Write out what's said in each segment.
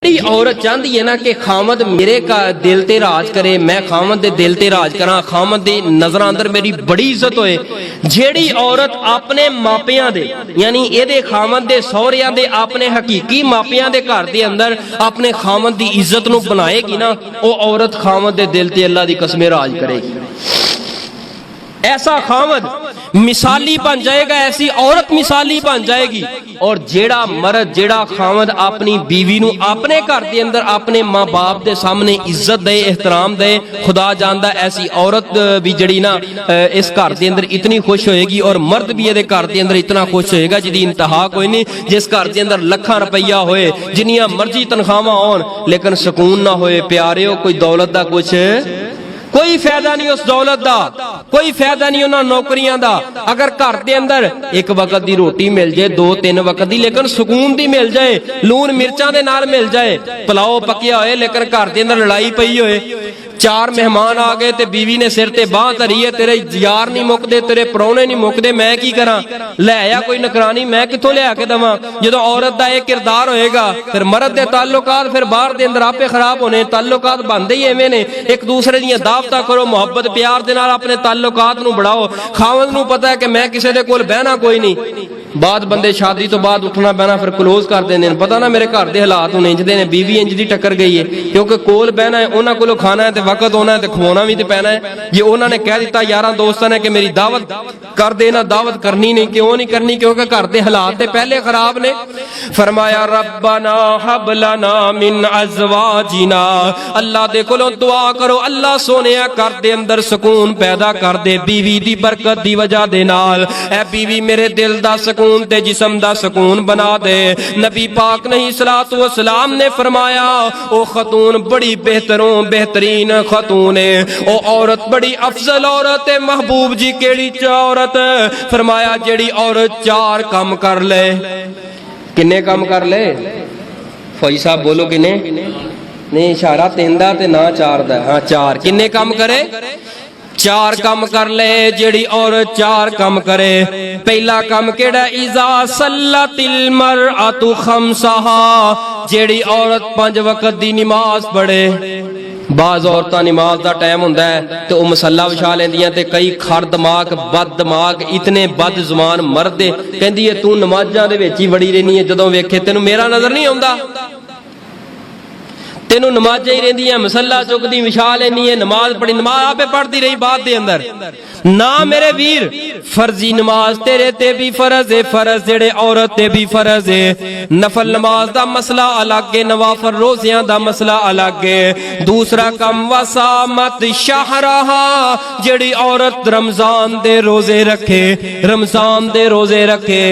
औरत चाहती है ना कि खामद मेरे का दिल ते राज करे, मैं खामद दे दिल ते राज करा, खामद दे नजर अंदर मेरी बड़ी इज्जत होए। जेड़ी औरत अपने मापियां दे यानी एदे खामद दे सौहरियां दे अपने हकीकी मापियां दे घर दे अंदर अपने खामद दी इज्जत नूं बनाएगी ना, वो औरत खामद दे दिल ते अल्लाह दी कसमें राज करेगी। ऐसा खामद मिसाली बन जाएगा, ऐसी औरत मिसाली बन जाएगी। और जेड़ा मर्द जेड़ा खामद अपनी बीवी नूं अपने घर दे अंदर अपने मां बाप दे सामने इज्जत दे, एहतराम दे, खुदा जानदा ऐसी औरत भी जड़ी ना इस घर दे अंदर इतनी खुश होएगी और मर्द भी ये घर दे अंदर इतना खुश होएगा जिहदी इंतहा कोई नहीं। जिस घर दे अंदर लाखां रुपया होए, जिन्नियां मर्जी तनख्वाहां होण, लेकिन सुकून ना होए प्यारे हो, कोई दौलत दा कुछ कोई फायदा नहीं, उस दौलत दा कोई फायदा नहीं, उन्हां नौकरियां दा। अगर घर दे अंदर एक वक्त दी रोटी मिल जाए, 2-3 वक्त दी, लेकिन सुकून दी मिल जाए, लून मिर्चां दे नाल मिल जाए, पुलाव पकिया होए लेकिन घर दे अंदर लड़ाई पई होए, 4 मेहमान आ गए ते बीवी ने सिर ते बांह धरी है, तेरे यार नहीं मुकदे, तेरे परौने नहीं मुकदे, मैं की करा, लै आया कोई नकरानी, मैं कित्थों लिया के देवां। जदों औरत दा एक किरदार होएगा फिर मर्द दे ताल्लुकात फिर बाहर दे अंदर आपे खराब होने। ताल्लुकात बनदे ही एवें ने, एक दूसरे दी दावतां करो, मुहब्बत प्यार दे नाल अपने ताल्लुकात नूं बढ़ाओ। खावंद नूं पता है कि मैं किसी दे कोल बहना कोई नहीं, बाद बंदे शादी तो बाद उठना बहना फिर क्लोज कर देंदे ने, पता ना मेरे घर दे हालात हुण इंज दे ने, बीवी इंज दी टक्कर गई है, क्योंकि कोल बहना है, उन्हां कोलों खाना है ते वक्त होना है ते खवाना भी ते पैना है। जे उन्होंने कह दिता यारां दोस्तां ने कि मेरी दावत कर देना, दावत करनी नहीं, क्यों नहीं करनी, क्योंकि घर दे हालात ते पहले खराब ने। फरमाया रब्बना हब लना मिन अज़वाजिना, अल्लाह दे कोलों दुआ करो, अल्लाह सोनिया घर दे अंदर सुकून पैदा कर दे बीवी दी बरकत दी वजह दे नाल। ऐ बीवी मेरे दिल दा सुकून ते जिस्म दा सुकून बना दे। नबी पाक अलैहिस्सलातु वस्सलाम ने फरमाया ओ खतून बड़ी बेहतरीन खतून है, ओ औरत बड़ी अफजल औरत है। महबूब जी केड़ी औरत? फरमाया जेड़ी औरत 4 काम कर ले। किन्ने काम कर ले? फौजी साहब बोलो किन्ने? नहीं इशारा 3 दा ते ना 4 दा। हाँ 4 किन्ने काम करे? 4 काम कर ले। जेड़ी औरत 4 काम करे, पहला काम केड़ा? इज़ा सल्लतिल मरअतु खम्सहा, जेड़ी औरत 5 वक्त दी नमाज पढ़े। बाज औरतां नमाज दा टाइम हुंदा है ते ओ मसला विछा लेंदियां ते कई खर दिमाग बद दिमाग इतने बद जुबान मर्द कहंदी है तू नमाजां दे विच ही वड़ी रहनी है, जदों वेखे तेनू मेरा नजर नहीं आउंदा, तेनू नमाज़ां ही रहिंदियां, मसला चुकदी विछा लेनी है, नमाज पढ़ी, नमाज आपे पढ़ती रही बाद दे अंदर ना। मेरे वीर फर्जी नमाज तेरे ते भी फर्ज है, फर्ज जेड़े औरत ते भी फर्ज है। नफल नमाज दा मसला अलग है, नवाफिल रोज़ियां दा मसला अलग है। दूसरा काम वसामत शहरहा, जेड़ी औरत रमजान दे रोजे रखे, रमजान दे रोजे रखे,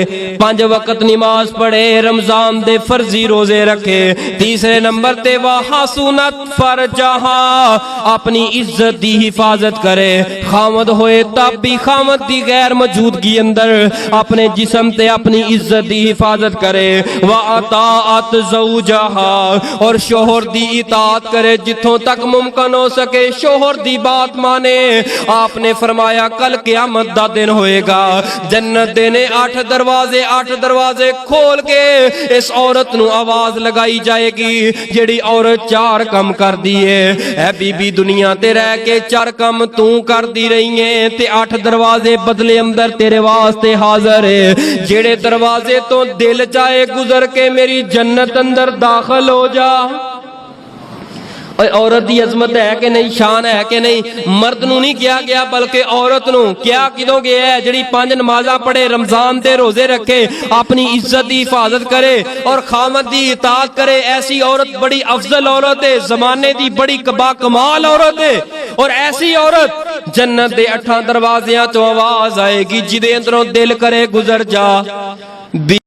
5 वक्त नमाज पढ़े, रमजान दे फर्जी रोजे रखे। तीसरे नंबर ते हसूनत फरजहा, अपनी इज्जत दी हिफाजत करे। खामद होए तब भी खामद दी गैर मौजूदगी अंदर अपने जिस्म ते अपनी इज्जत दी हिफाजत करे। व अताअत ज़ौजहा, और शोहर दी इताअत करे जिथों तक मुमकिन हो सके, शोहर दी बात माने। आपने फरमाया कल क़यामत दा दिन होएगा, जन्नत दे ने 8 दरवाजे, 8 दरवाजे खोल के इस औरत नूं आवाज लगाई जाएगी जेड़ी औरत 4 काम कर दी है। ऐ बीबी दुनिया ते रह के 4 काम तू कर दी रही है ते 8 दरवाजे बदले अंदर तेरे वास्ते हाजिर है। जेड़े दरवाजे तो दिल चाहे गुजर के मेरी जन्नत अंदर दाखिल हो जा। औरत की अजमत है कि नहीं, शान है कि नहीं? मर्द नूं नहीं किया गया बल्कि औरत नूं क्या किदों गया है? जिहड़ी 5 नमाज़ां पढ़े, रमजान दे रोजे रखे, अपनी इज्जत की हिफाजत करे और खामद की इताअत करे, ऐसी औरत बड़ी अफजल औरत है, जमाने की बड़ी कमाल औरत है। और ऐसी औरत जन्नत दे 8 दरवाजियां तो आवाज आएगी जिदे अंदरों दिल करे गुजर जा।